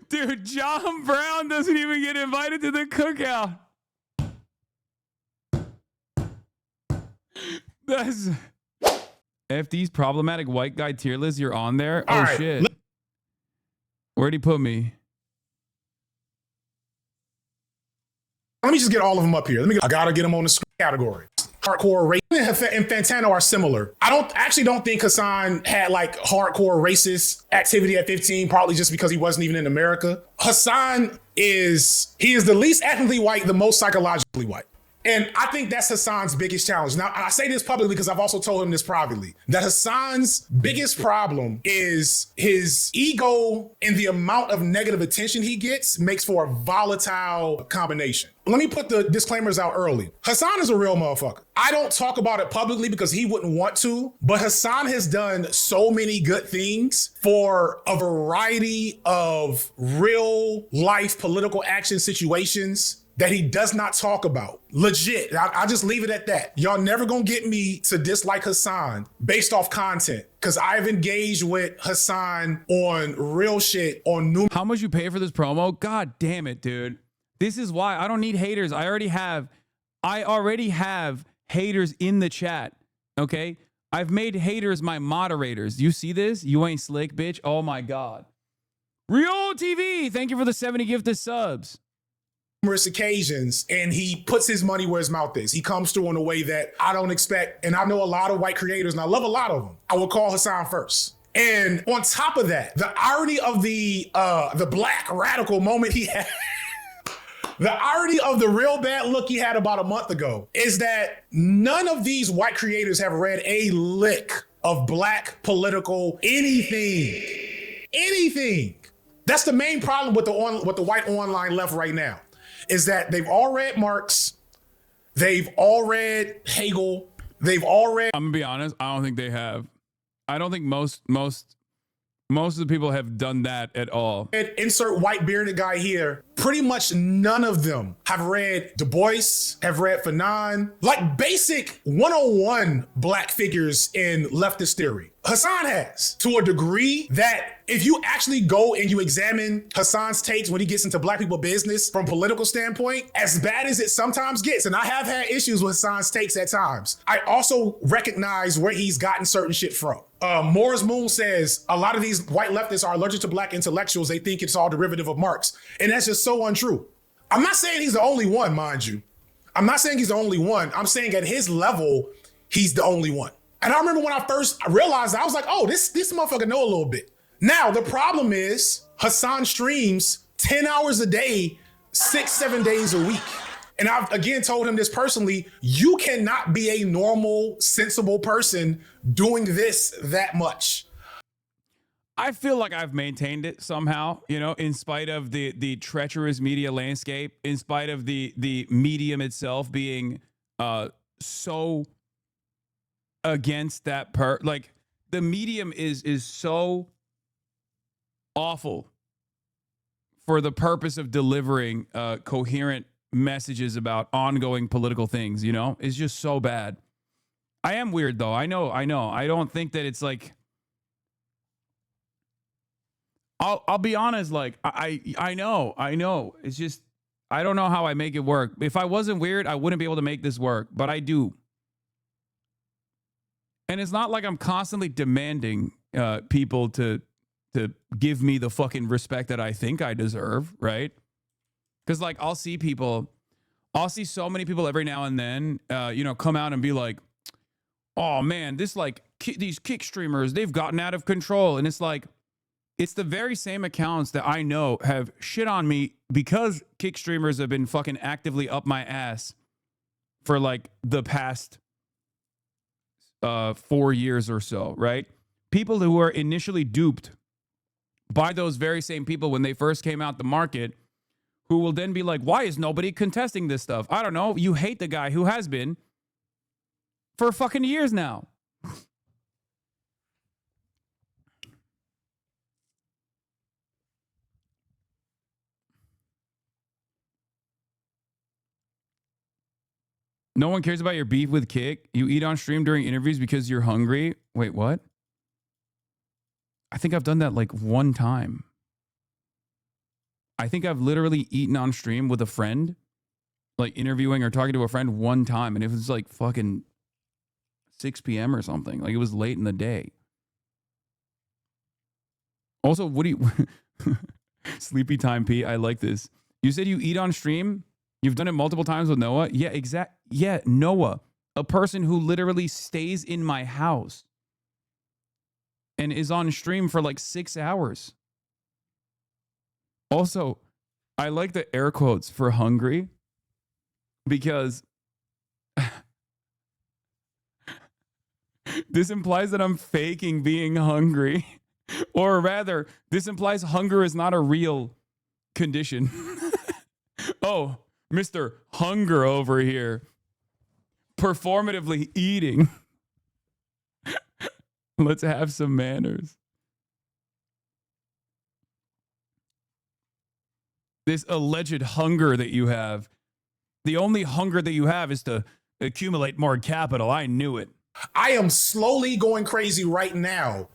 Dude, John Brown doesn't even get invited to the cookout. That's FD's problematic white guy tier list. You're on there? All oh, right. Shit. Where'd he put me? Let me just get all of them up here. I gotta get them on the category. Hardcore race and Fantano are similar. I actually don't think Hasan had like hardcore racist activity at 15, probably just because he wasn't even in America. Hasan is the least ethnically white, the most psychologically white. And I think that's Hasan's biggest challenge. Now, I say this publicly because I've also told him this privately, that Hasan's biggest problem is his ego and the amount of negative attention he gets makes for a volatile combination. Let me put the disclaimers out early. Hasan is a real motherfucker. I don't talk about it publicly because he wouldn't want to, but Hasan has done so many good things for a variety of real life political action situations that he does not talk about. Legit, I'll just leave it at that. Y'all never gonna get me to dislike Hasan based off content, because I've engaged with Hasan on real shit on new. How much you pay for this promo? God damn it, dude. This is why I don't need haters. I already have haters in the chat, okay? I've made haters my moderators. You see this? You ain't slick, bitch. Oh my God. Real TV, thank you for the 70 gifted subs. Numerous occasions, and he puts his money where his mouth is. He comes through in a way that I don't expect, and I know a lot of white creators, and I love a lot of them. I will call Hasan first. And on top of that, the irony of the black radical moment he had, the irony of the real bad look he had about a month ago is that none of these white creators have read a lick of black political anything. That's the main problem with the white online left right now. Is that they've all read Marx, they've all read Hegel, they've all read. I'm gonna be honest, I don't think they have. I don't think most of the people have done that at all. Insert white bearded guy here. Pretty much none of them have read Du Bois, have read Fanon, like basic 101 black figures in leftist theory. Hasan has, to a degree that if you actually go and you examine Hasan's takes when he gets into black people business from a political standpoint, as bad as it sometimes gets, and I have had issues with Hasan's takes at times, I also recognize where he's gotten certain shit from. Morris Moon says a lot of these white leftists are allergic to black intellectuals. They think it's all derivative of Marx. And that's just so untrue. I'm not saying he's the only one, mind you. I'm not saying he's the only one. I'm saying at his level, he's the only one. And I remember when I first realized that, I was like, oh, this motherfucker know a little bit. Now, the problem is Hasan streams 10 hours a day, 6-7 days a week. And I've again told him this personally, you cannot be a normal, sensible person doing this that much. I feel like I've maintained it somehow, you know, in spite of the treacherous media landscape, in spite of the medium itself being so against that like the medium is so awful for the purpose of delivering coherent messages about ongoing political things, you know? It's just so bad. I am weird though. I know. I don't think that it's like, I'll be honest, like I know. It's just I don't know how I make it work. If I wasn't weird, I wouldn't be able to make this work, but I do. And it's not like I'm constantly demanding people to give me the fucking respect that I think I deserve, right? Because like I'll see so many people every now and then, you know, come out and be like, oh man, this like these kick streamers, they've gotten out of control. And it's like, it's the very same accounts that I know have shit on me because kick streamers have been fucking actively up my ass for like the past 4 years or so, right? People who were initially duped by those very same people when they first came out the market, who will then be like, why is nobody contesting this stuff? I don't know. You hate the guy who has been for fucking years now. No one cares about your beef with Kick. You eat on stream during interviews because you're hungry. Wait, what? I think I've done that like one time. I think I've literally eaten on stream with a friend, like interviewing or talking to a friend one time, and it was like fucking 6 p.m. or something. Like it was late in the day. Also, what do you Sleepy Time P? I like this. You said you eat on stream. You've done it multiple times with Noah. Yeah, Yeah, Noah, a person who literally stays in my house and is on stream for like 6 hours. Also, I like the air quotes for hungry because this implies that I'm faking being hungry. Or rather, this implies hunger is not a real condition. Oh, Mr. Hunger over here, performatively eating. Let's have some manners. This alleged hunger that you have, the only hunger that you have is to accumulate more capital. I knew it. I am slowly going crazy right now.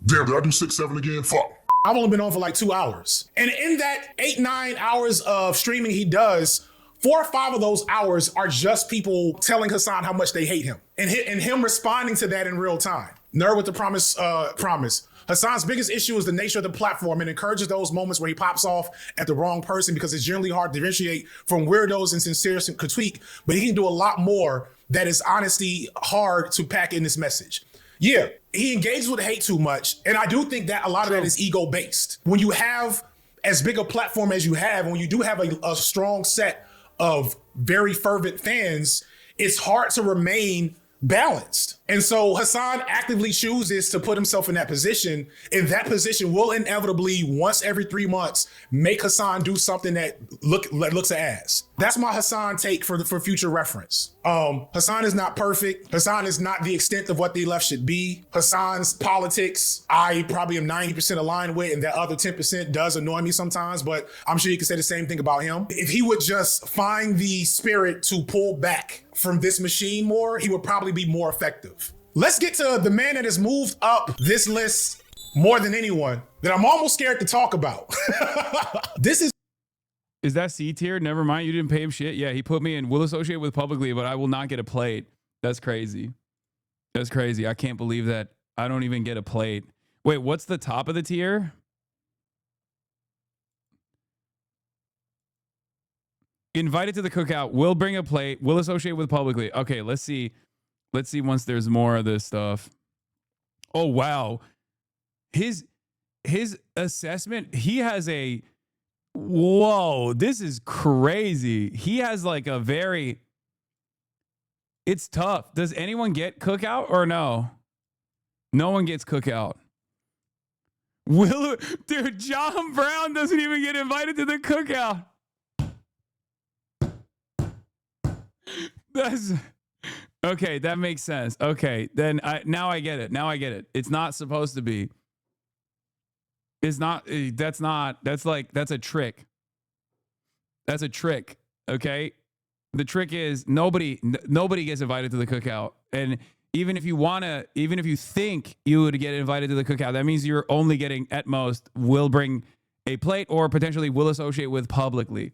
Damn, did I do 6-7 again? Fuck. I've only been on for like 2 hours. And in that 8-9 hours of streaming he does, 4 or 5 of those hours are just people telling Hasan how much they hate him. And him responding to that in real time. Nerd with the promise. Hasan's biggest issue is the nature of the platform and encourages those moments where he pops off at the wrong person because it's generally hard to differentiate from weirdos and sincere critique, but he can do a lot more that is honestly hard to pack in this message. Yeah, he engages with hate too much, and I do think that a lot of that is ego-based. When you have as big a platform as you have, when you do have a strong set of very fervent fans, it's hard to remain balanced. And so Hasan actively chooses to put himself in that position, and that position will inevitably, once every 3 months, make Hasan do something that looks an ass. That's my Hasan take for future reference. Hasan is not perfect. Hasan is not the extent of what the left should be. Hasan's politics, I probably am 90% aligned with, and that other 10% does annoy me sometimes, but I'm sure you can say the same thing about him. If he would just find the spirit to pull back from this machine more, he would probably be more effective. Let's get to the man that has moved up this list more than anyone that I'm almost scared to talk about. This is that C tier? Never mind. You didn't pay him shit. Yeah, he put me in. Will associate with publicly, but I will not get a plate. That's crazy. That's crazy. I can't believe that I don't even get a plate. Wait, what's the top of the tier? Invited to the cookout. Will bring a plate. Will associate with publicly. Okay, let's see. Let's see once there's more of this stuff. Oh, wow. His assessment, he has a, whoa, this is crazy. He has like a very, it's tough. Does anyone get cookout or no? No one gets cookout. Dude, John Brown doesn't even get invited to the cookout. That's okay. That makes sense. Okay, then now I get it. Now I get it. It's not supposed to be. It's not. That's a trick. That's a trick. Okay, the trick is nobody gets invited to the cookout, and even if you think you would get invited to the cookout, that means you're only getting at most will bring a plate or potentially will associate with publicly.